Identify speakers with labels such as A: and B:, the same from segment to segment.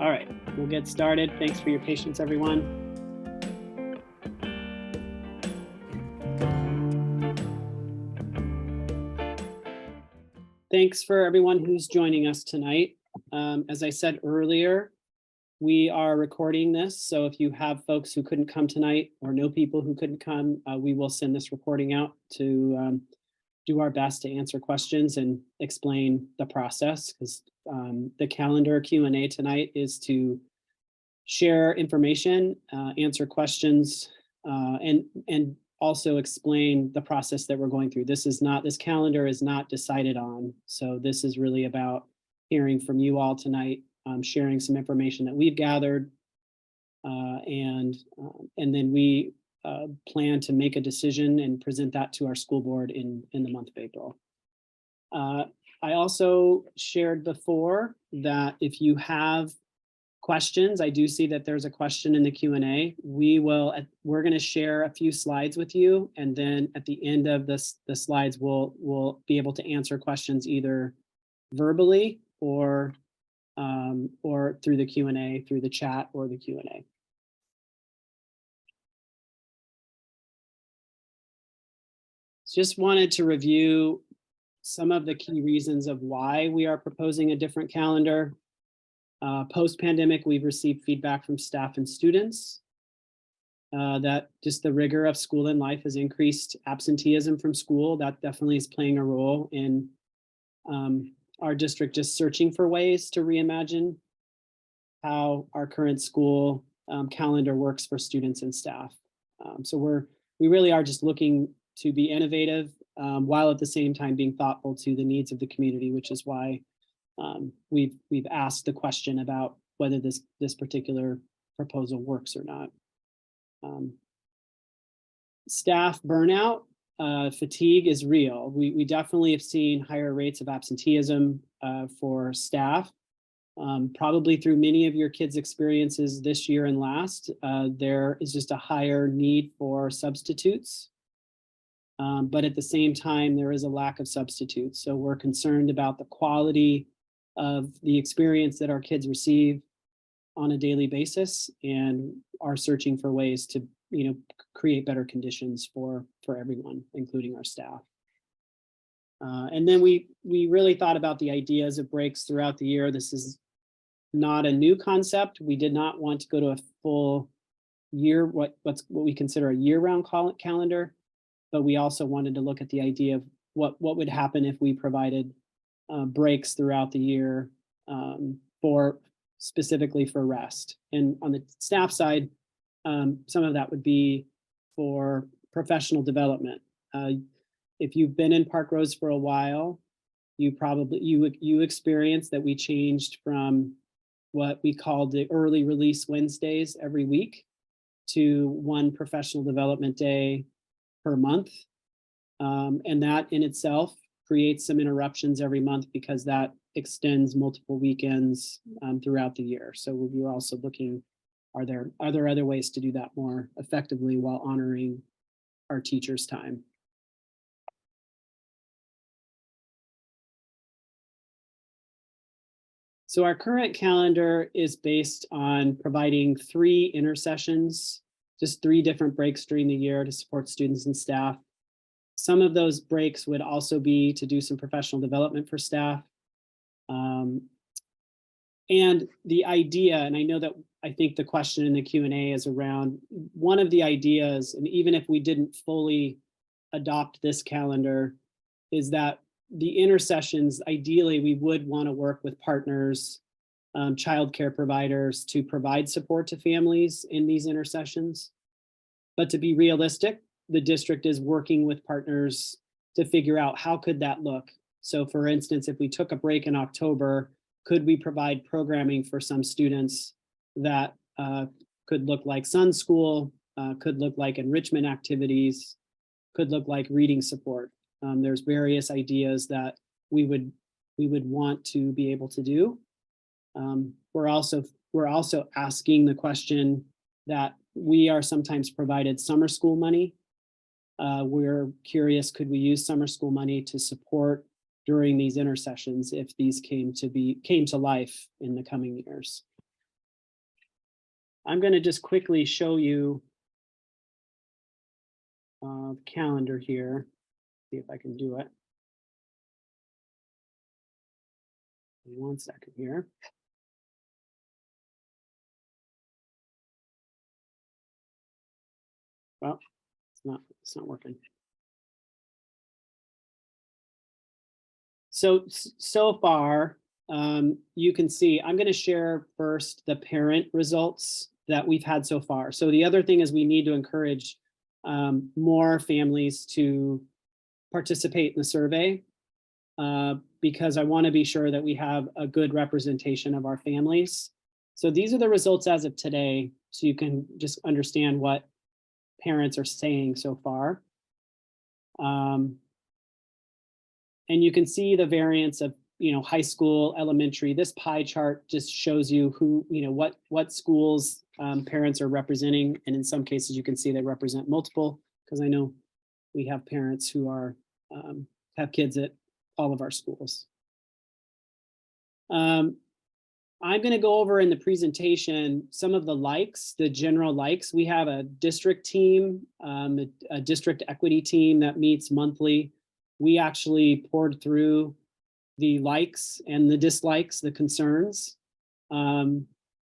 A: All right, we'll get started. Thanks for your patience, everyone. Thanks for everyone who's joining us tonight. As I said earlier, we are recording this, so if you have folks who couldn't come tonight or know people who couldn't come, we will send this recording out to do our best to answer questions and explain the process, because the calendar Q&A tonight is to share information, answer questions, and also explain the process that we're going through. This calendar is not decided on. So this is really about hearing from you all tonight, sharing some information that we've gathered, and then we plan to make a decision and present that to our school board in the month of April. I also shared before that if you have questions, I do see that there's a question in the Q&A. We're going to share a few slides with you, and then at the end of the slides, we'll be able to answer questions either verbally or through the Q&A, through the chat or the Q&A. Just wanted to review some of the key reasons of why we are proposing a different calendar. Post-pandemic, we've received feedback from staff and students that just the rigor of school and life has increased absenteeism from school. That definitely is playing a role in our district just searching for ways to reimagine how our current school calendar works for students and staff. So we really are just looking to be innovative while at the same time being thoughtful to the needs of the community, which is why we've asked the question about whether this particular proposal works or not. Staff burnout, fatigue is real. We definitely have seen higher rates of absenteeism for staff. Probably through many of your kids' experiences this year and last, there is just a higher need for substitutes. But at the same time, there is a lack of substitutes. So we're concerned about the quality of the experience that our kids receive on a daily basis, and are searching for ways to, create better conditions for everyone, including our staff. And then we really thought about the ideas of breaks throughout the year. This is not a new concept. We did not want to go to a full year, what we consider a year-round calendar, but we also wanted to look at the idea of what would happen if we provided breaks throughout the year specifically for rest. And on the staff side, some of that would be for professional development. If you've been in Parkrose for a while, you experienced that we changed from what we called the early release Wednesdays every week to one professional development day per month. And that in itself creates some interruptions every month because that extends multiple weekends throughout the year. So we were also looking, are there other ways to do that more effectively while honoring our teachers' time? So our current calendar is based on providing 3 intersessions, just 3 different breaks during the year to support students and staff. Some of those breaks would also be to do some professional development for staff. And the idea, and I think the question in the Q&A is around one of the ideas, and even if we didn't fully adopt this calendar, is that the intersessions, ideally, we would want to work with partners, childcare providers to provide support to families in these intersessions. But to be realistic, the district is working with partners to figure out how could that look. So for instance, if we took a break in October, could we provide programming for some students that could look like Sun School, could look like enrichment activities, could look like reading support. There's various ideas that we would want to be able to do. We're also asking the question that we are sometimes provided summer school money. We're curious, could we use summer school money to support during these intersessions if these came to life in the coming years? I'm going to just quickly show you the calendar here. See if I can do it. One second here. Well, it's not working. So far, you can see, I'm going to share first the parent results that we've had so far. So the other thing is we need to encourage more families to participate in the survey because I want to be sure that we have a good representation of our families. So these are the results as of today, so you can just understand what parents are saying so far. And you can see the variance of, high school, elementary. This pie chart just shows you who, what schools parents are representing. And in some cases, you can see they represent multiple, because I know we have parents who are have kids at all of our schools. I'm going to go over in the presentation some of the likes, the general likes. We have a district team, a district equity team that meets monthly. We actually poured through the likes and the dislikes, the concerns. When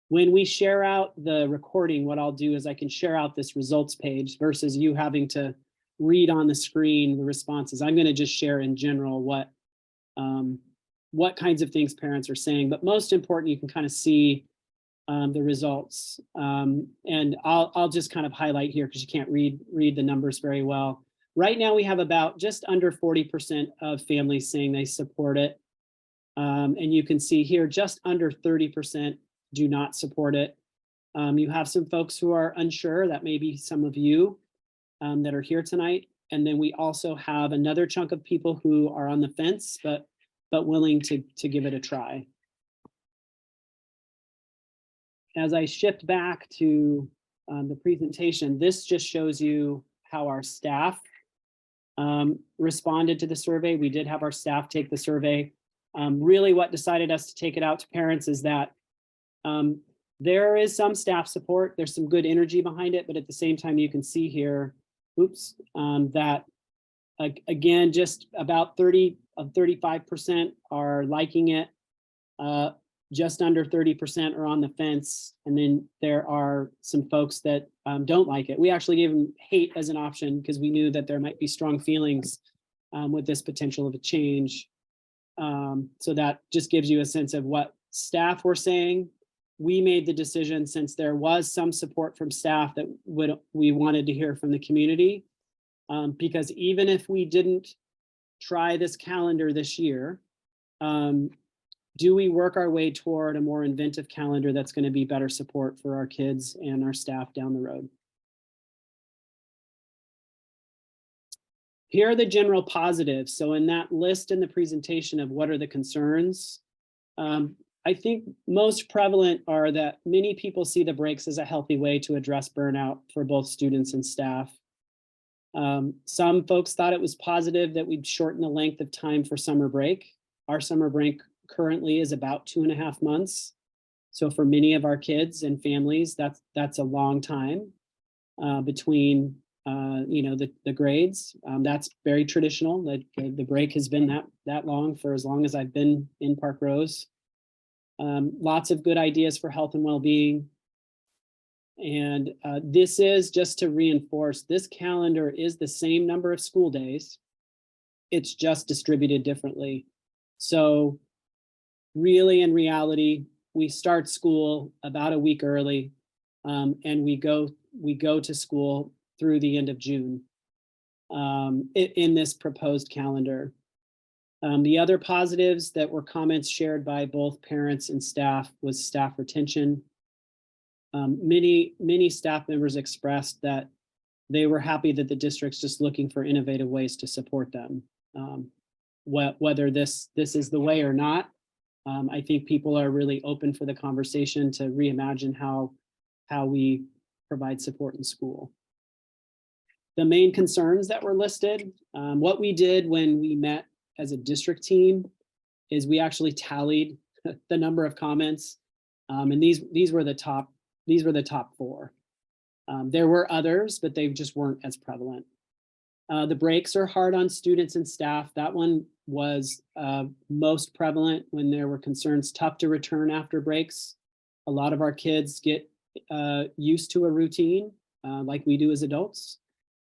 A: we share out the recording, what I'll do is I can share out this results page versus you having to read on the screen the responses. I'm going to just share in general what kinds of things parents are saying, but most important, you can kind of see the results. And I'll just kind of highlight here because you can't read the numbers very well. Right now, we have about just under 40% of families saying they support it. And you can see here, just under 30% do not support it. You have some folks who are unsure. That may be some of you that are here tonight. And then we also have another chunk of people who are on the fence, but willing to give it a try. As I shift back to the presentation, this just shows you how our staff responded to the survey. We did have our staff take the survey. Really what decided us to take it out to parents is that there is some staff support. There's some good energy behind it, but at the same time, you can see here, that again, just about 35% are liking it. Just under 30% are on the fence. And then there are some folks that don't like it. We actually gave them hate as an option because we knew that there might be strong feelings with this potential of a change. So that just gives you a sense of what staff were saying. We made the decision, since there was some support from staff, that we wanted to hear from the community. Because even if we didn't try this calendar this year, do we work our way toward a more inventive calendar that's going to be better support for our kids and our staff down the road? Here are the general positives. So in that list in the presentation of what are the concerns, I think most prevalent are that many people see the breaks as a healthy way to address burnout for both students and staff. Some folks thought it was positive that we'd shorten the length of time for summer break. Our summer break currently is about 2.5 months. So for many of our kids and families, that's a long time between the grades. That's very traditional. The break has been that long for as long as I've been in Parkrose. Lots of good ideas for health and well-being. And this is just to reinforce, this calendar is the same number of school days. It's just distributed differently. So really, in reality, we start school about a week early, and we go to school through the end of June in this proposed calendar. The other positives that were comments shared by both parents and staff was staff retention. Many staff members expressed that they were happy that the district's just looking for innovative ways to support them. Whether this is the way or not, I think people are really open for the conversation to reimagine how we provide support in school. The main concerns that were listed, what we did when we met as a district team is we actually tallied the number of comments, and these were the top these were the top 4. There were others, but they just weren't as prevalent. The breaks are hard on students and staff. That one was most prevalent when there were concerns, tough to return after breaks. A lot of our kids get used to a routine like we do as adults,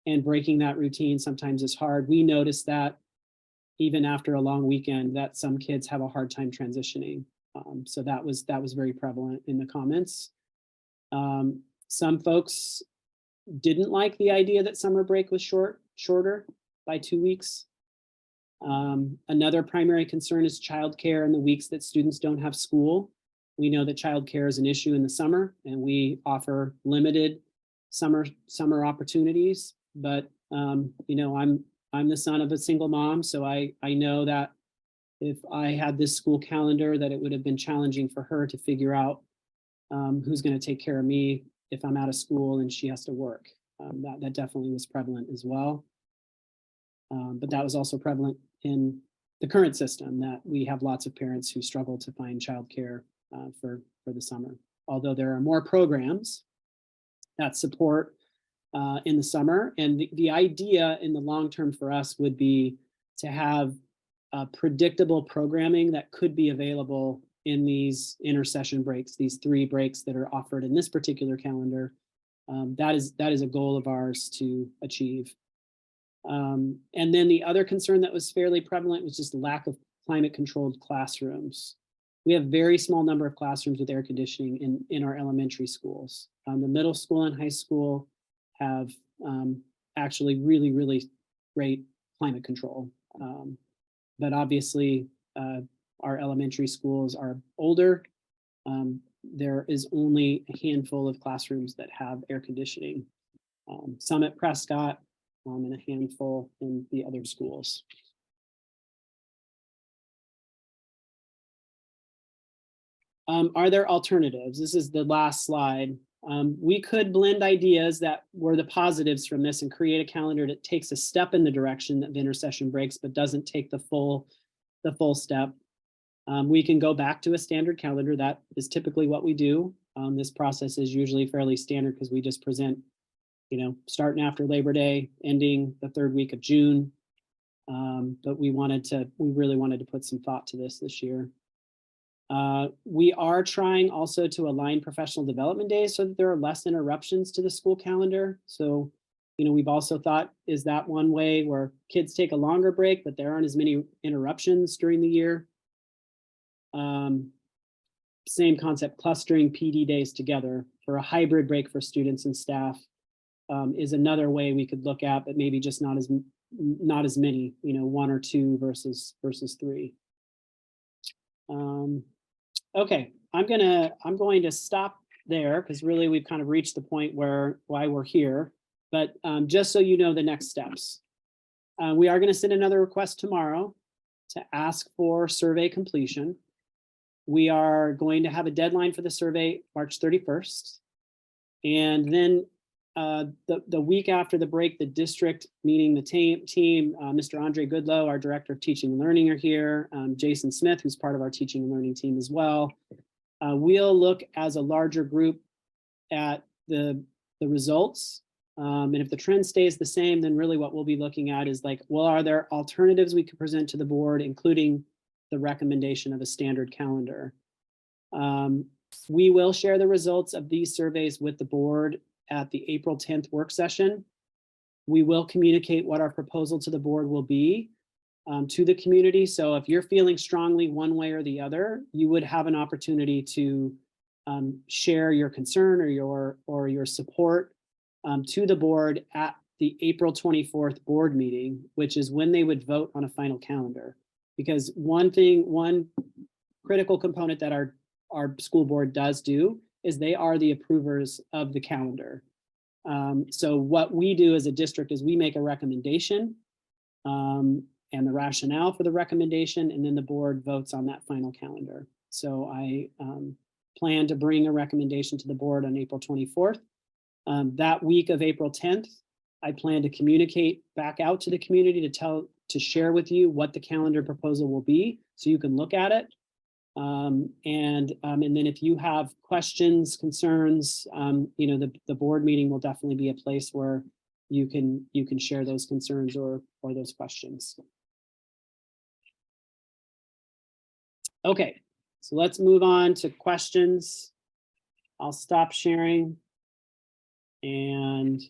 A: and breaking that routine sometimes is hard. We noticed that even after a long weekend, that some kids have a hard time transitioning. So that was very prevalent in the comments. Some folks didn't like the idea that summer break was shorter by 2 weeks. Another primary concern is childcare in the weeks that students don't have school. We know that childcare is an issue in the summer, and we offer limited summer opportunities. But you know, I'm the son of a single mom, so I know that if I had this school calendar, that it would have been challenging for her to figure out who's going to take care of me if I'm out of school and she has to work. That definitely was prevalent as well. But that was also prevalent in the current system, that we have lots of parents who struggle to find childcare for the summer. Although there are more programs that support in the summer. And the idea in the long term for us would be to have predictable programming that could be available in these intersession breaks, these 3 breaks that are offered in this particular calendar. That is a goal of ours to achieve. And then the other concern that was fairly prevalent was just the lack of climate controlled classrooms. We have very small number of classrooms with air conditioning in our elementary schools. The middle school and high school have actually really great climate control. But obviously our elementary schools are older. There is only a handful of classrooms that have air conditioning. Some at Prescott and a handful in the other schools. Are there alternatives? This is the last slide. We could blend ideas that were the positives from this and create a calendar that takes a step in the direction of intersession breaks, but doesn't take the full step. We can go back to a standard calendar. That is typically what we do. This process is usually fairly standard because we just present, you know, starting after Labor Day, ending the 3rd week of June. But we really wanted to put some thought to this year. We are trying also to align professional development days so that there are less interruptions to the school calendar. So, you know, we've also thought, is that one way where kids take a longer break, but there aren't as many interruptions during the year? Same concept, clustering PD days together for a hybrid break for students and staff is another way we could look at, but maybe just not as many, you know, 1 or 2 versus 3. Okay, I'm going to stop there because really we've kind of reached the point why we're here. But just so you know the next steps, we are going to send another request tomorrow to ask for survey completion. We are going to have a deadline for the survey March 31st. And then the week after the break, the district, meaning the team, Mr. Andre Goodlow, our director of teaching and learning, are here. Jason Smith, who's part of our teaching and learning team as well. We'll look as a larger group at the results. And if the trend stays the same, then really what we'll be looking at is like, well, are there alternatives we could present to the board, including the recommendation of a standard calendar? We will share the results of these surveys with the board at the April 10th work session. We will communicate what our proposal to the board will be to the community. So if you're feeling strongly one way or the other, you would have an opportunity to share your concern or your support to the board at the April 24th board meeting, which is when they would vote on a final calendar. Because one critical component that our school board does do is they are the approvers of the calendar. So what we do as a district is we make a recommendation and the rationale for the recommendation, and then the board votes on that final calendar. So I plan to bring a recommendation to the board on April 24th. That week of April 10th, I plan to communicate back out to the community to share with you what the calendar proposal will be so you can look at it. And then if you have questions, concerns, the board meeting will definitely be a place where you can share those concerns or those questions. Okay, so let's move on to questions. I'll stop sharing and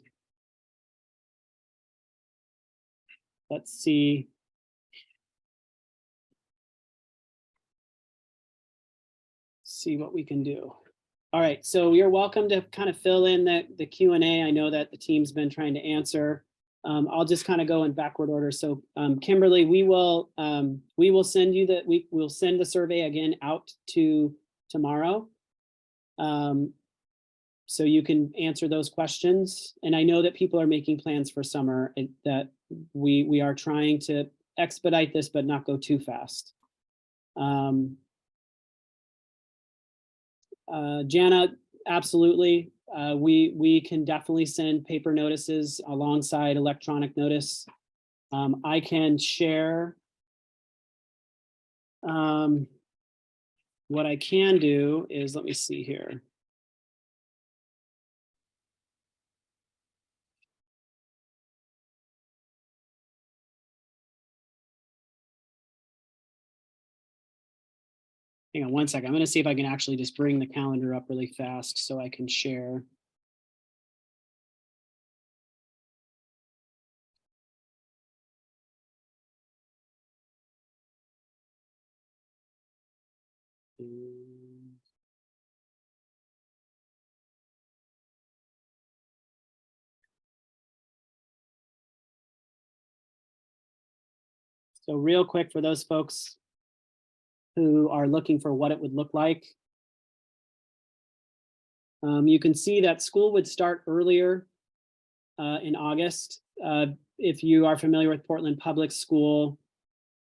A: let's see. See what we can do. All right, so you're welcome to kind of fill in the Q&A. I know that the team's been trying to answer. I'll just kind of go in backward order. So Kimberly, we will send you we'll send the survey again out to tomorrow. So you can answer those questions. And I know that people are making plans for summer, and that we are trying to expedite this, but not go too fast. Jana, absolutely. We can definitely send paper notices alongside electronic notice. I can share. What I can do is, let me see here. Hang on one second. I'm going to see if I can actually just bring the calendar up really fast so I can share. So real quick, for those folks who are looking for what it would look like, you can see that school would start earlier in August. If you are familiar with Portland Public School,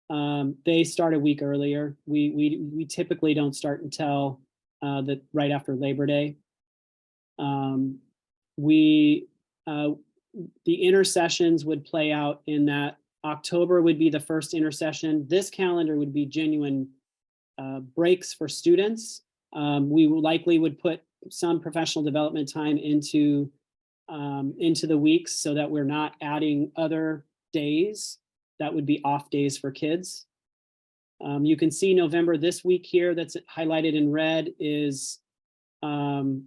A: they start a week earlier. We typically don't start until right after Labor Day. The intersessions would play out in that October would be the first intersession. This calendar would be genuine breaks for students. We likely would put some professional development time into the weeks so that we're not adding other days that would be off days for kids. You can see November this week here that's highlighted in red is the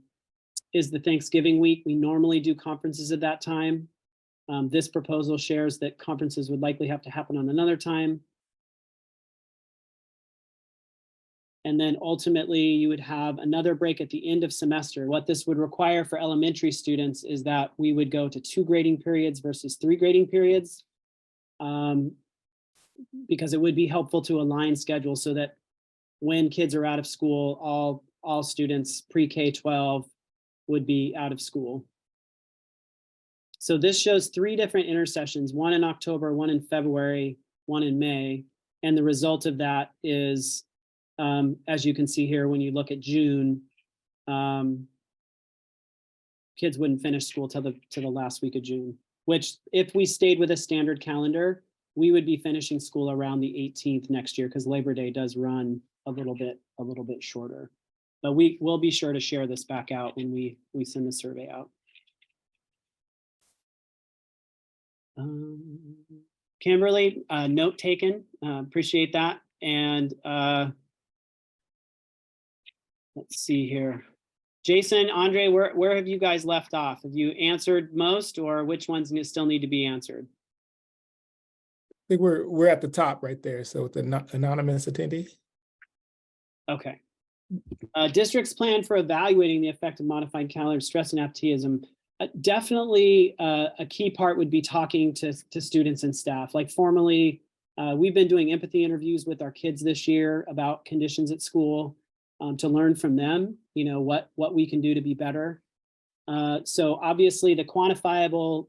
A: Thanksgiving week. We normally do conferences at that time. This proposal shares that conferences would likely have to happen on another time. And then ultimately you would have another break at the end of semester. What this would require for elementary students is that we would go to 2 grading periods versus 3 grading periods, because it would be helpful to align schedules so that when kids are out of school, all students pre-K-12 would be out of school. So this shows 3 different intersessions, one in October, one in February, one in May. And the result of that is, as you can see here, when you look at June, kids wouldn't finish school till the last week of June, which if we stayed with a standard calendar, we would be finishing school around the 18th next year, because Labor Day does run a little bit shorter. But we will be sure to share this back out when we send the survey out. Kimberly, note taken, appreciate that. And let's see here. Jason, Andre, where have you guys left off? Have you answered most, or which ones still need to be answered?
B: I think we're at the top right there. So with the anonymous attendee.
A: Okay. District's plan for evaluating the effect of modified calendar stress and absenteeism. Definitely a key part would be talking to students and staff. Like formally, we've been doing empathy interviews with our kids this year about conditions at school, to learn from them, what we can do to be better. So obviously the quantifiable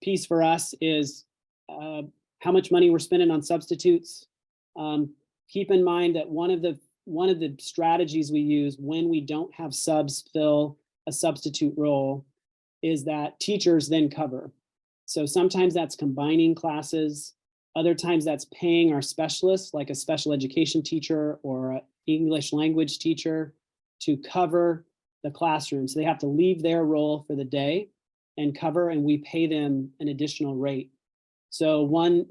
A: piece for us is how much money we're spending on substitutes. Keep in mind that one of the strategies we use when we don't have subs fill a substitute role is that teachers then cover. So sometimes that's combining classes. Other times that's paying our specialists, like a special education teacher or an English language teacher, to cover the classroom. So they have to leave their role for the day and cover, and we pay them an additional rate. So one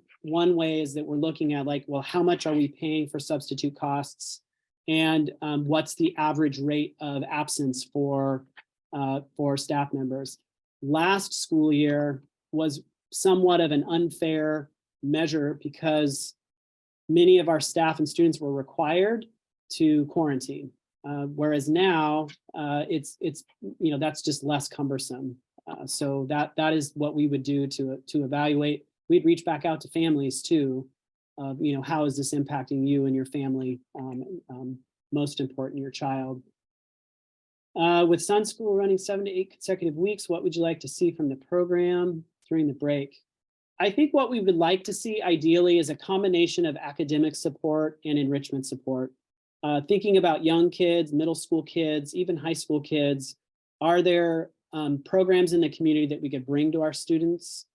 A: way is that we're looking at, like, well, how much are we paying for substitute costs, and what's the average rate of absence for staff members. Last school year was somewhat of an unfair measure because many of our staff and students were required to quarantine, whereas now it's that's just less cumbersome. So that is what we would do to evaluate. We'd reach back out to families too. How is this impacting you and your family? Most important, your child. With Sun School running 7 to 8 consecutive weeks, what would you like to see from the program during the break? I think what we would like to see ideally is a combination of academic support and enrichment support. Thinking about young kids, middle school kids, even high school kids, are there programs in the community that we could bring to our students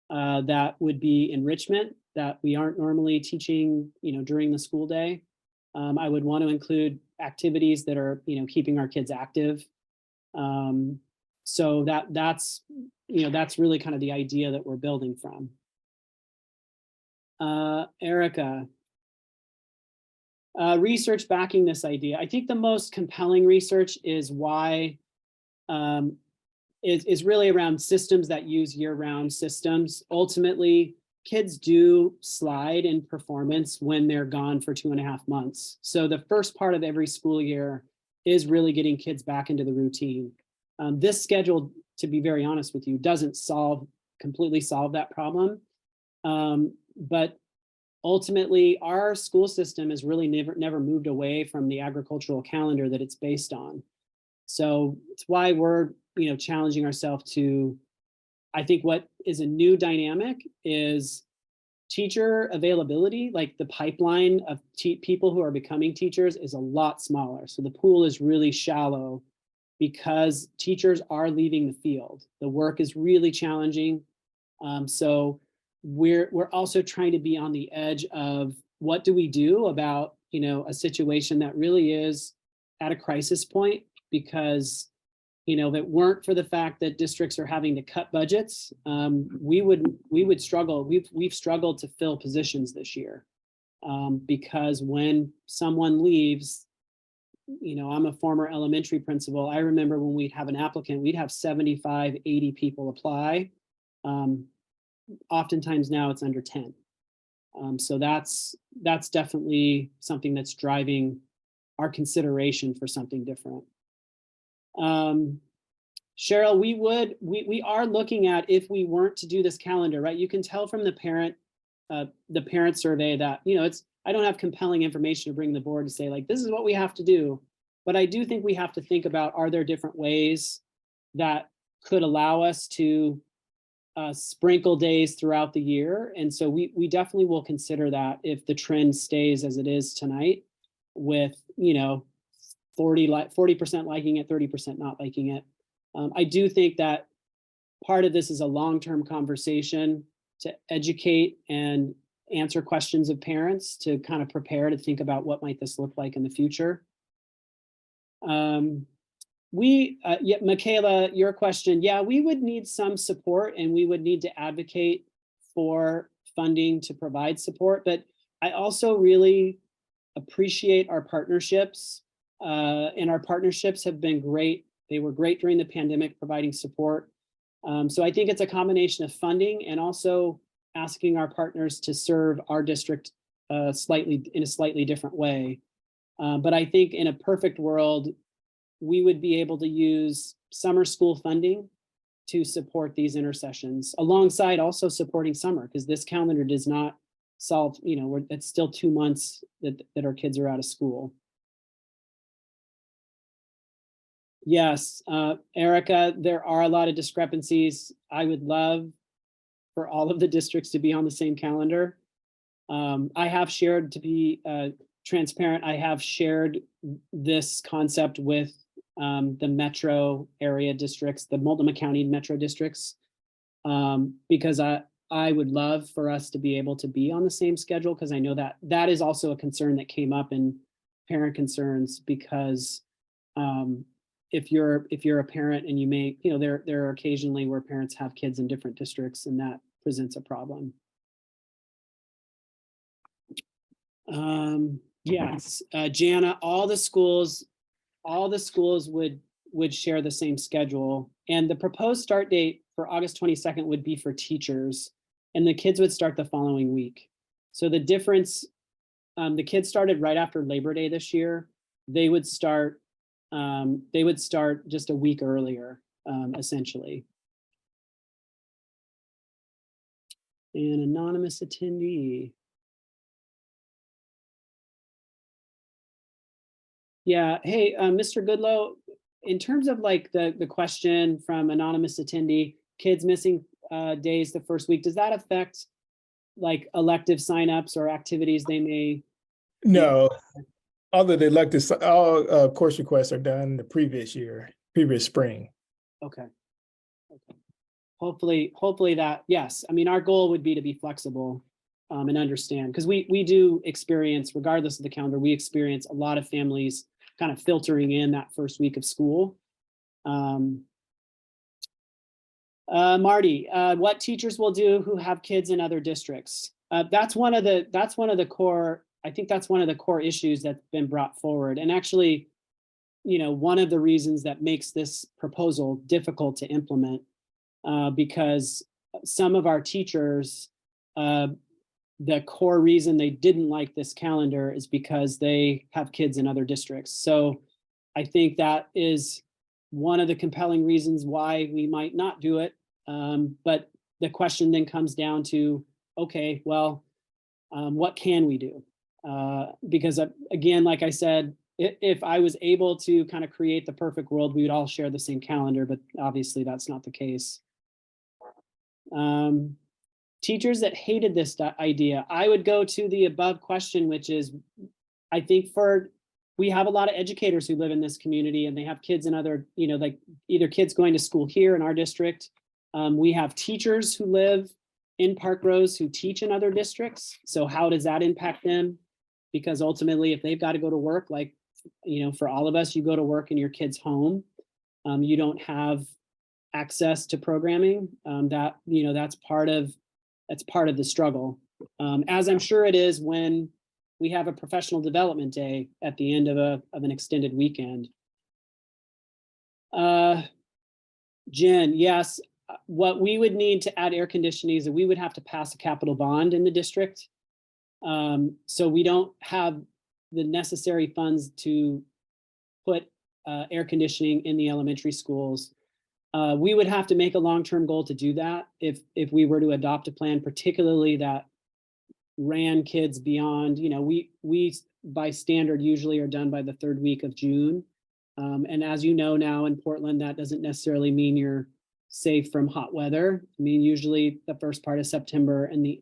A: that would be enrichment that we aren't normally teaching, during the school day? I would want to include activities that are, keeping our kids active. So that's really kind of the idea that we're building from. Erica, research backing this idea. I think the most compelling research is why is really around systems that use year-round systems. Ultimately, kids do slide in performance when they're gone for 2.5 months. So the first part of every school year is really getting kids back into the routine. This schedule, to be very honest with you, doesn't completely solve that problem. But ultimately, our school system has really never moved away from the agricultural calendar that it's based on. So it's why we're challenging ourselves to, I think what is a new dynamic is teacher availability. Like the pipeline of people who are becoming teachers is a lot smaller. So the pool is really shallow because teachers are leaving the field. The work is really challenging. So we're also trying to be on the edge of what do we do about a situation that really is at a crisis point, because if it weren't for the fact that districts are having to cut budgets, we would struggle. We've struggled to fill positions this year because when someone leaves, I'm a former elementary principal. I remember when we'd have an applicant, we'd have 75, 80 people apply. Oftentimes now it's under 10. So that's definitely something that's driving our consideration for something different. Cheryl, we are looking at, if we weren't to do this calendar, right? You can tell from the parent survey that, I don't have compelling information to bring the board to say, like, this is what we have to do. But I do think we have to think about, are there different ways that could allow us to sprinkle days throughout the year? And so we definitely will consider that if the trend stays as it is tonight, with 40% liking it, 30% not liking it. I do think that part of this is a long-term conversation to educate and answer questions of parents, to kind of prepare to think about what might this look like in the future. Michaela, your question. Yeah, we would need some support, and we would need to advocate for funding to provide support. But I also really appreciate our partnerships, and our partnerships have been great. They were great during the pandemic, providing support. So I think it's a combination of funding and also asking our partners to serve our district in a slightly different way. But I think in a perfect world, we would be able to use summer school funding to support these intercessions, alongside also supporting summer, because this calendar does not solve, it's still 2 months that our kids are out of school. Yes, Erica, there are a lot of discrepancies. I would love for all of the districts to be on the same calendar. I have shared, to be transparent, I have shared this concept with the metro area districts, the Multnomah County metro districts, because I would love for us to be able to be on the same schedule, because I know that that is also a concern that came up in parent concerns, because if you're a parent and you may, there are occasionally where parents have kids in different districts, and that presents a problem. Yes, Jana, all the schools would share the same schedule, and the proposed start date for August 22nd would be for teachers, and the kids would start the following week. So the difference, the kids started right after Labor Day this year. They would start just a week earlier, essentially. An anonymous attendee. Yeah, hey, Mr. Goodlow, in terms of like the question from anonymous attendee, kids missing days the first week, does that affect like elective signups or activities they may?
B: No, all the elective, all course requests are done the previous spring.
A: Okay. Hopefully that, yes. I mean, our goal would be to be flexible and understand, because we do experience, regardless of the calendar, we experience a lot of families kind of filtering in that first week of school. Marty, what teachers will do who have kids in other districts? That's one of the core, I think that's one of the core issues that's been brought forward. And actually, one of the reasons that makes this proposal difficult to implement, because some of our teachers, the core reason they didn't like this calendar is because they have kids in other districts. So I think that is one of the compelling reasons why we might not do it. But the question then comes down to, okay, well, what can we do? Because again, like I said, if I was able to kind of create the perfect world, we would all share the same calendar, but obviously that's not the case. Teachers that hated this idea, I would go to the above question, which is, I think we have a lot of educators who live in this community and they have kids in other, like either kids going to school here in our district. We have teachers who live in Parkrose who teach in other districts. So how does that impact them? Because ultimately, if they've got to go to work, like, for all of us, you go to work in your kid's home, you don't have access to programming. That's part of the struggle, as I'm sure it is when we have a professional development day at the end of an extended weekend. Jen, yes, what we would need to add air conditioning is that we would have to pass a capital bond in the district. So we don't have the necessary funds to put air conditioning in the elementary schools. We would have to make a long-term goal to do that if we were to adopt a plan, particularly that ran kids beyond, we by standard usually are done by the third week of June. And as you know now in Portland, that doesn't necessarily mean you're safe from hot weather. I mean, usually the first part of September and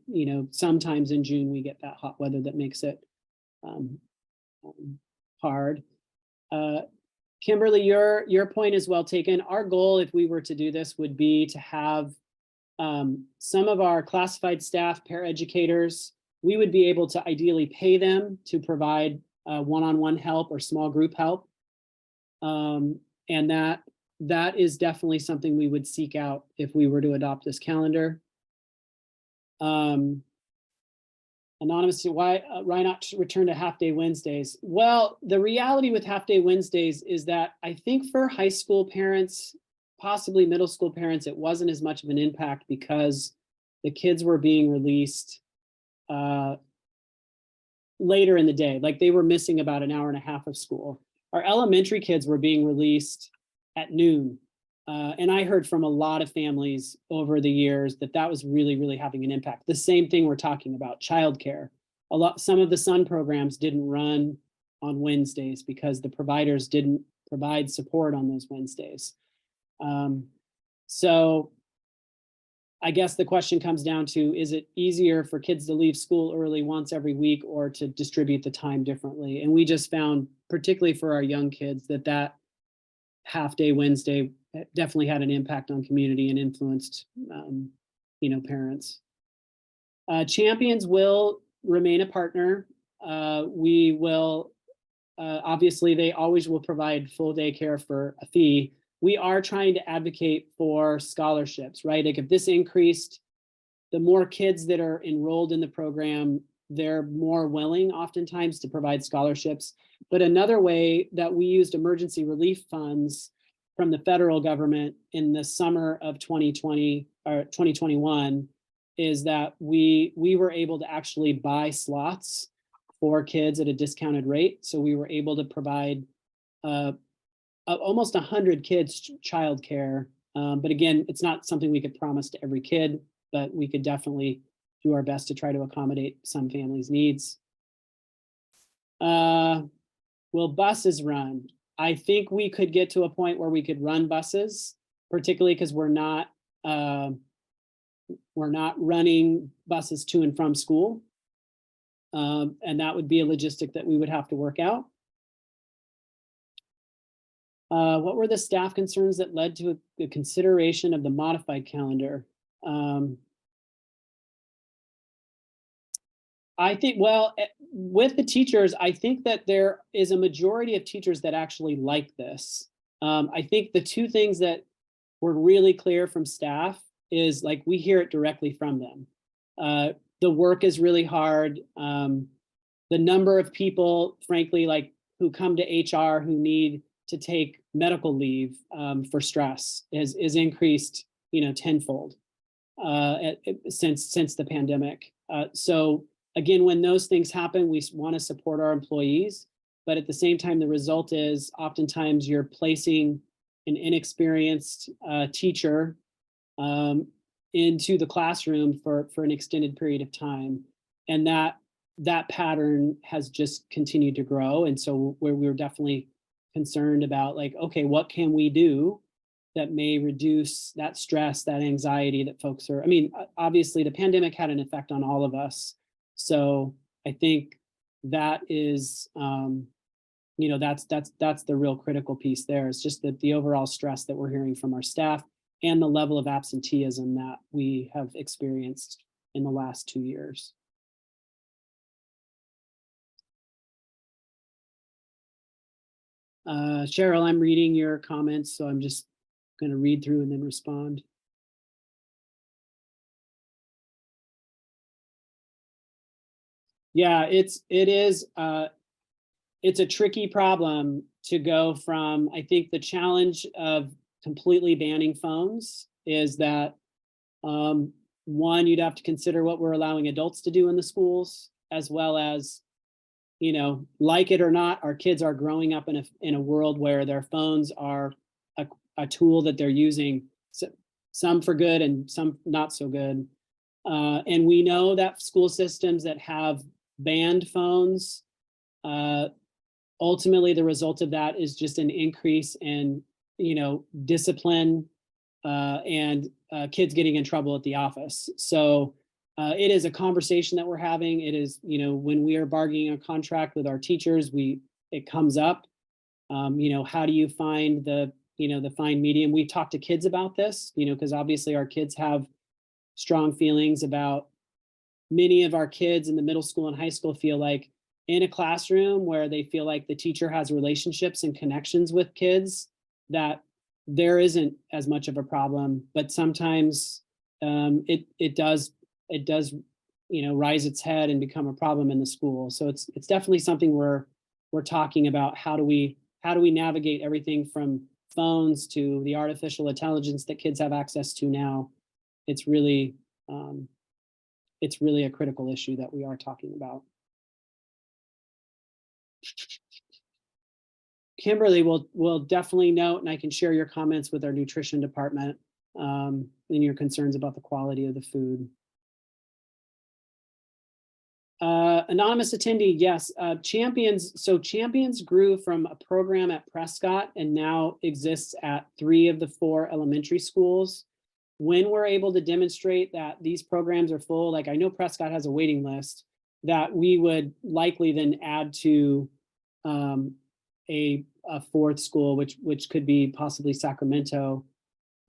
A: sometimes in June we get that hot weather that makes it hard. Kimberly, your point is well taken. Our goal, if we were to do this, would be to have some of our classified staff, paraeducators, we would be able to ideally pay them to provide one-on-one help or small group help. And that is definitely something we would seek out if we were to adopt this calendar. Anonymous, why not return to half-day Wednesdays? Well, the reality with half-day Wednesdays is that I think for high school parents, possibly middle school parents, it wasn't as much of an impact because the kids were being released later in the day. Like they were missing about an hour and a half of school. Our elementary kids were being released at noon. And I heard from a lot of families over the years that was really, really having an impact. The same thing we're talking about, childcare. Some of the SUN programs didn't run on Wednesdays because the providers didn't provide support on those Wednesdays. So I guess the question comes down to, is it easier for kids to leave school early once every week or to distribute the time differently? And we just found, particularly for our young kids, that half-day Wednesday definitely had an impact on community and influenced, parents. Champions will remain a partner. We will, obviously, they always will provide full day care for a fee. We are trying to advocate for scholarships, right? Like if this increased, the more kids that are enrolled in the program, they're more willing oftentimes to provide scholarships. But another way that we used emergency relief funds from the federal government in the summer of 2020 or 2021 is that we were able to actually buy slots for kids at a discounted rate. So we were able to provide almost 100 kids childcare. But again, it's not something we could promise to every kid, but we could definitely do our best to try to accommodate some families' needs. Will buses run? I think we could get to a point where we could run buses, particularly because we're not running buses to and from school. And that would be a logistic that we would have to work out. What were the staff concerns that led to the consideration of the modified calendar? I think, well, with the teachers, I think that there is a majority of teachers that actually like this. I think the two things that were really clear from staff is like we hear it directly from them. The work is really hard. The number of people, frankly, like who come to HR who need to take medical leave for stress is increased, tenfold since the pandemic. So again, when those things happen, we want to support our employees, but at the same time, the result is oftentimes you're placing an inexperienced teacher into the classroom for an extended period of time. And that pattern has just continued to grow. And so we're definitely concerned about like, okay, what can we do that may reduce that stress, that anxiety that folks are, I mean, obviously the pandemic had an effect on all of us. So I think that is, that's the real critical piece there. It's just that the overall stress that we're hearing from our staff and the level of absenteeism that we have experienced in the last 2 years. Cheryl, I'm reading your comments, so I'm just going to read through and then respond. Yeah, it's a tricky problem to go from. I think the challenge of completely banning phones is that one, you'd have to consider what we're allowing adults to do in the schools, as well as, like it or not, our kids are growing up in a world where their phones are a tool that they're using, some for good and some not so good. And we know that school systems that have banned phones, ultimately the result of that is just an increase in, discipline and kids getting in trouble at the office. So it is a conversation that we're having. It is, when we are bargaining a contract with our teachers, it comes up. How do you find the fine medium? We talk to kids about this, because obviously our kids have strong feelings about. Many of our kids in the middle school and high school feel like in a classroom where they feel like the teacher has relationships and connections with kids, that there isn't as much of a problem, but sometimes it does rise its head and become a problem in the school. So it's definitely something we're talking about. How do we navigate everything from phones to the artificial intelligence that kids have access to now? It's really a critical issue that we are talking about. Kimberly will definitely note, and I can share your comments with our nutrition department and your concerns about the quality of the food. Anonymous attendee, yes. Champions grew from a program at Prescott and now exists at 3 of the 4 elementary schools. When we're able to demonstrate that these programs are full, like I know Prescott has a waiting list, that we would likely then add to a 4th school, which could be possibly Sacramento.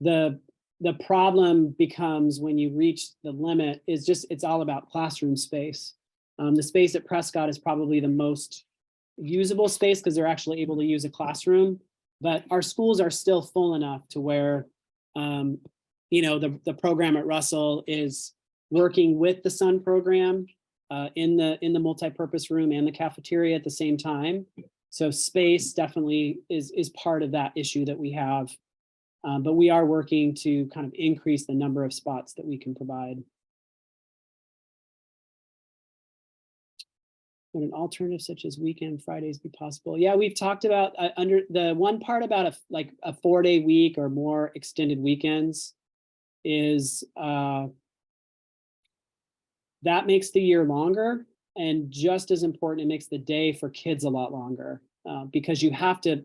A: The the problem becomes when you reach the limit is just, it's all about classroom space. The space at Prescott is probably the most usable space because they're actually able to use a classroom, but our schools are still full enough to where, the program at Russell is working with the Sun program in the multipurpose room and the cafeteria at the same time. So space definitely is part of that issue that we have. But we are working to kind of increase the number of spots that we can provide. Would an alternative such as weekend Fridays be possible? Yeah, we've talked about under the one part about a 4-day week or more extended weekends is that makes the year longer, and just as important, it makes the day for kids a lot longer. Because you have to,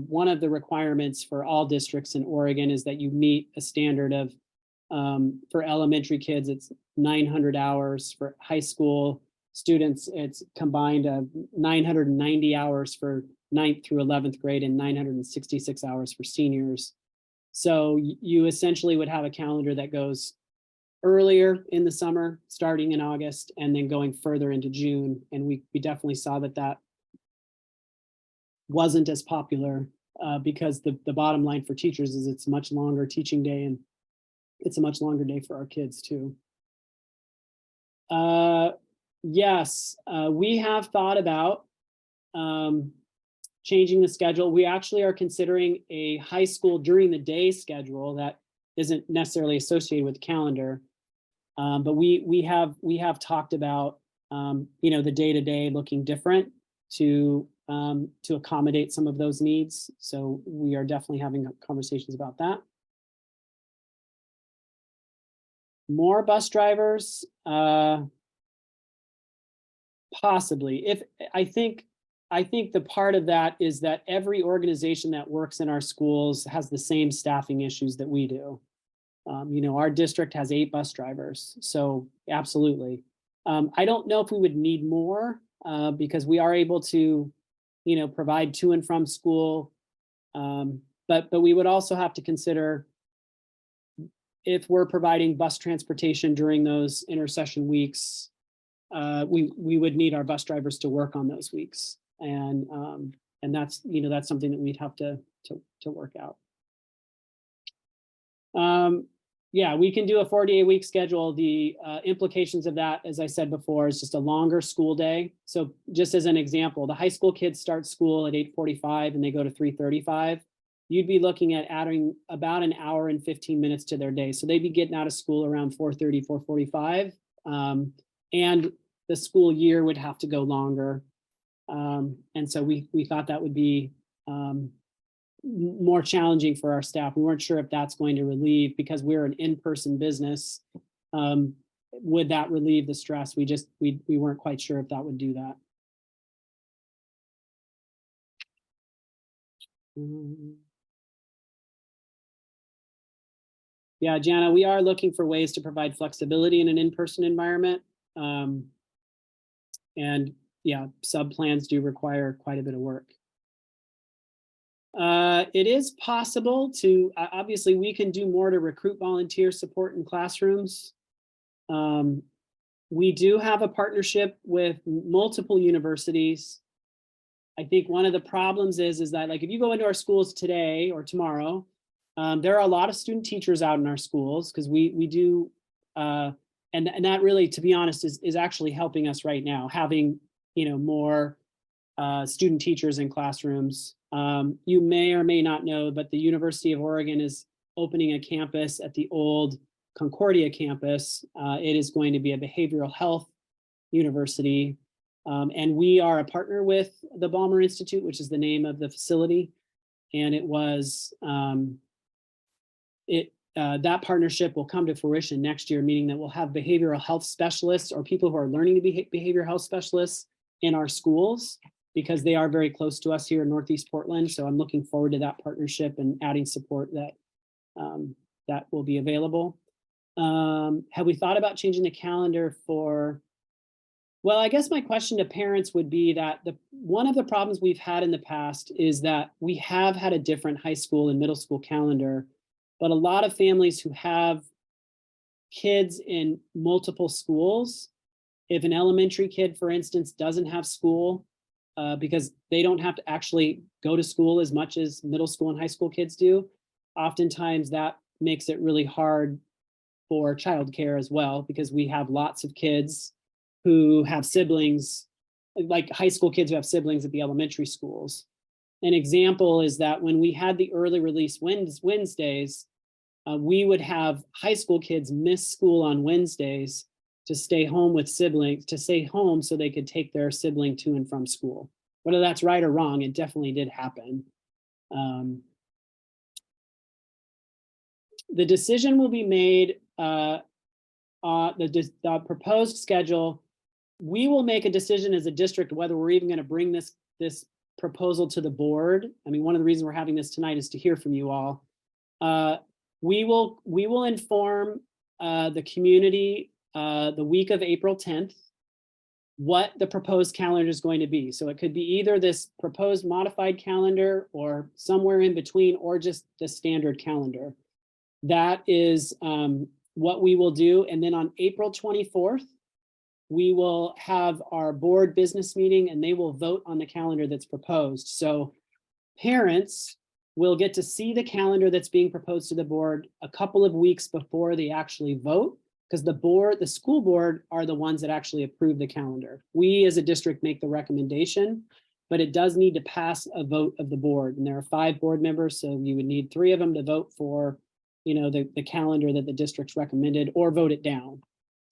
A: one of the requirements for all districts in Oregon is that you meet a standard of, for elementary kids, it's 900 hours. For high school students, it's combined 990 hours for 9th through 11th grade and 966 hours for seniors. So you essentially would have a calendar that goes earlier in the summer, starting in August, and then going further into June. And we definitely saw that wasn't as popular because the bottom line for teachers is it's much longer teaching day, and it's a much longer day for our kids too. Yes, we have thought about changing the schedule. We actually are considering a high school during the day schedule that isn't necessarily associated with the calendar. But we have talked about the day-to-day looking different to accommodate some of those needs. So we are definitely having conversations about that. More bus drivers, possibly. I think the part of that is that every organization that works in our schools has the same staffing issues that we do. Our district has 8 bus drivers, so absolutely. I don't know if we would need more because we are able to provide to and from school. But we would also have to consider if we're providing bus transportation during those intercession weeks, we would need our bus drivers to work on those weeks. And that's, that's something that we'd have to work out. Yeah, we can do a 40-day-week schedule. The implications of that, as I said before, is just a longer school day. So just as an example, the high school kids start school at 8:45 and they go to 3:35. You'd be looking at adding about an hour and 15 minutes to their day. So they'd be getting out of school around 4:30, 4:45. And the school year would have to go longer. And so we thought that would be more challenging for our staff. We weren't sure if that's going to relieve, because we're an in-person business. Would that relieve the stress? We weren't quite sure if that would do that. Yeah, Jana, we are looking for ways to provide flexibility in an in-person environment. And yeah, sub plans do require quite a bit of work. It is possible to, obviously we can do more to recruit volunteer support in classrooms. We do have a partnership with multiple universities. I think one of the problems is that, like, if you go into our schools today or tomorrow, there are a lot of student teachers out in our schools, because we do, and that really, to be honest, is actually helping us right now, having more student teachers in classrooms. You may or may not know, but the University of Oregon is opening a campus at the old Concordia campus. It is going to be a behavioral health university. And we are a partner with the Balmer Institute, which is the name of the facility. And it was, that partnership will come to fruition next year, meaning that we'll have behavioral health specialists or people who are learning to be behavioral health specialists in our schools, because they are very close to us here in Northeast Portland. So I'm looking forward to that partnership and adding support that that will be available. Have we thought about changing the calendar for? Well, I guess my question to parents would be that one of the problems we've had in the past is that we have had a different high school and middle school calendar. but a lot of families who have kids in multiple schools, if an elementary kid, for instance, doesn't have school because they don't have to actually go to school as much as middle school and high school kids do, oftentimes that makes it really hard for childcare as well, because we have lots of kids who have siblings, like high school kids who have siblings at the elementary schools. An example is that when we had the early release Wednesdays, we would have high school kids miss school on Wednesdays to stay home with siblings, to stay home so they could take their sibling to and from school. Whether that's right or wrong, it definitely did happen. The decision will be made, the proposed schedule. We will make a decision as a district whether we're even going to bring this proposal to the board. I mean, one of the reasons we're having this tonight is to hear from you all. We will inform the community the week of April 10th what the proposed calendar is going to be. So it could be either this proposed modified calendar or somewhere in between, or just the standard calendar. That is what we will do. And then on April 24th, we will have our board business meeting and they will vote on the calendar that's proposed. So parents will get to see the calendar that's being proposed to the board a couple of weeks before they actually vote, because the school board are the ones that actually approve the calendar. We as a district make the recommendation, but it does need to pass a vote of the board. And there are 5 board members, so you would need 3 of them to vote for, you know, the calendar that the district's recommended, or vote it down.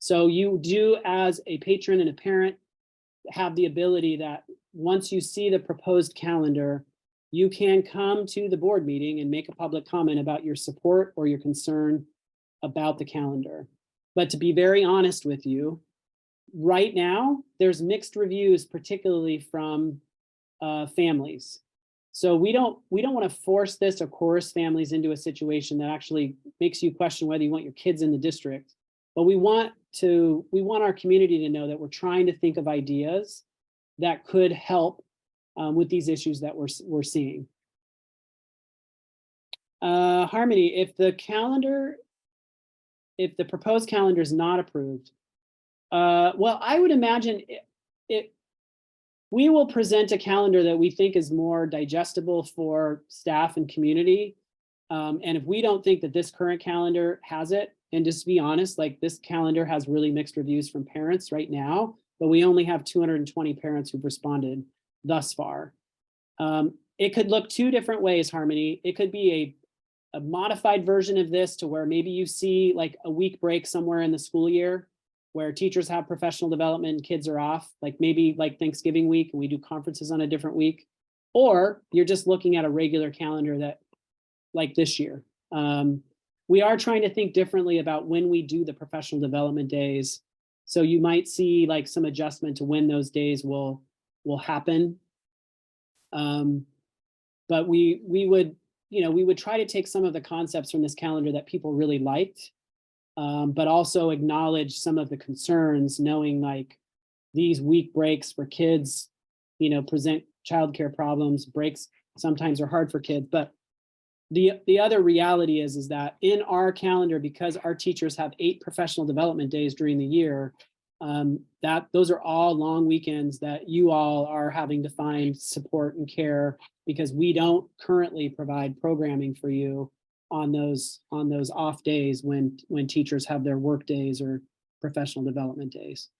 A: So you do, as a patron and a parent, have the ability that once you see the proposed calendar, you can come to the board meeting and make a public comment about your support or your concern about the calendar. But to be very honest with you, right now, there's mixed reviews, particularly from families. So we don't want to force this or coerce families into a situation that actually makes you question whether you want your kids in the district. But we want our community to know that we're trying to think of ideas that could help with these issues that we're seeing. Harmony, if the proposed calendar is not approved, well, I would imagine we will present a calendar that we think is more digestible for staff and community. And if we don't think that this current calendar has it, and just be honest, like this calendar has really mixed reviews from parents right now, but we only have 220 parents who've responded thus far. It could look 2 different ways, Harmony. It could be a modified version of this to where maybe you see like a week break somewhere in the school year where teachers have professional development and kids are off, like maybe like Thanksgiving week, and we do conferences on a different week. Or you're just looking at a regular calendar that, like this year. We are trying to think differently about when we do the professional development days. So you might see like some adjustment to when those days will happen. But we would try to take some of the concepts from this calendar that people really liked, but also acknowledge some of the concerns, knowing like these week breaks for kids, present childcare problems. Breaks sometimes are hard for kids, but the other reality is that in our calendar, because our teachers have 8 professional development days during the year, those are all long weekends that you all are having to find support and care, because we don't currently provide programming for you on those off days when teachers have their work days or professional development days.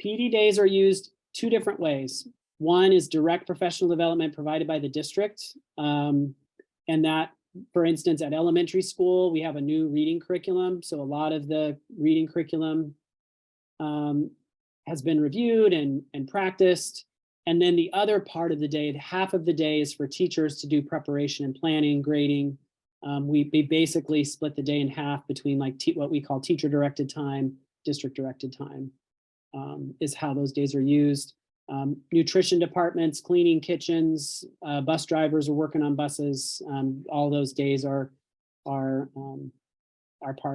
A: PD days are used 2 different ways. One is direct professional development provided by the district. And that, for instance, at elementary school, we have a new reading curriculum. So a lot of the reading curriculum has been reviewed and practiced. And then the other part of the day, half of the day, is for teachers to do preparation and planning, grading. We basically split the day in half between like what we call teacher directed time, district directed time. Is how those days are used. Nutrition departments, cleaning kitchens, bus drivers are working on buses. All those days are part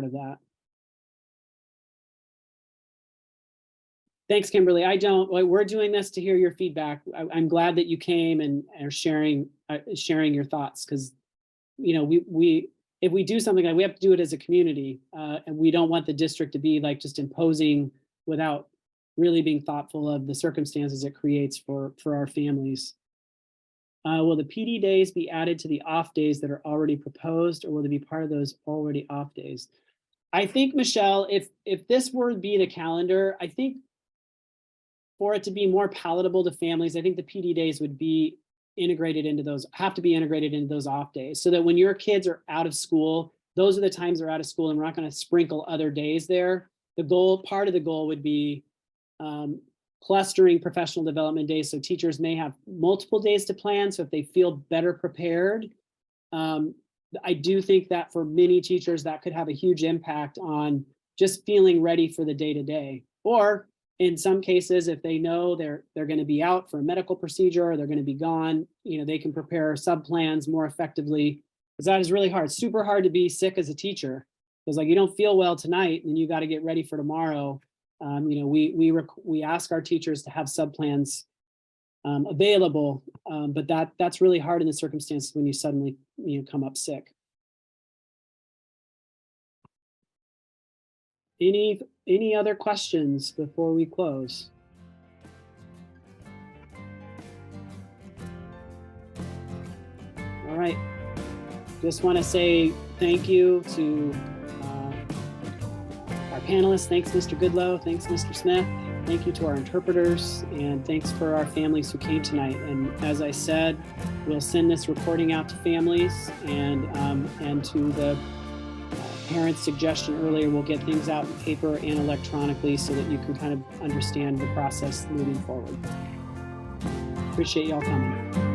A: of that. Thanks, Kimberly. We're doing this to hear your feedback. I'm glad that you came and are sharing your thoughts, because, you know, if we do something like, we have to do it as a community, and we don't want the district to be like just imposing without really being thoughtful of the circumstances it creates for our families. Will the PD days be added to the off days that are already proposed, or will they be part of those already off days? I think, Michelle, if this were to be the calendar, I think for it to be more palatable to families, I think the PD days would be integrated into those, have to be integrated into those off days, so that when your kids are out of school, those are the times they're out of school, and we're not going to sprinkle other days there. Part of the goal would be clustering professional development days, so teachers may have multiple days to plan. So if they feel better prepared, I do think that for many teachers, that could have a huge impact on just feeling ready for the day-to-day. Or in some cases, if they know they're going to be out for a medical procedure, or they're going to be gone, you know, they can prepare sub-plans more effectively, because that is really hard. Super hard to be sick as a teacher, because like, you don't feel well tonight and you got to get ready for tomorrow. You know, we ask our teachers to have sub-plans available, but that's really hard in the circumstances when you suddenly, you know, come up sick. Any other questions before we close? All right. Just want to say thank you to our panelists. Thanks, Mr. Goodlow. Thanks, Mr. Smith. Thank you to our interpreters, and thanks for our families who came tonight. And as I said, we'll send this recording out to families, and to the parents' suggestion earlier, we'll get things out in paper and electronically so that you can kind of understand the process moving forward. Appreciate y'all coming.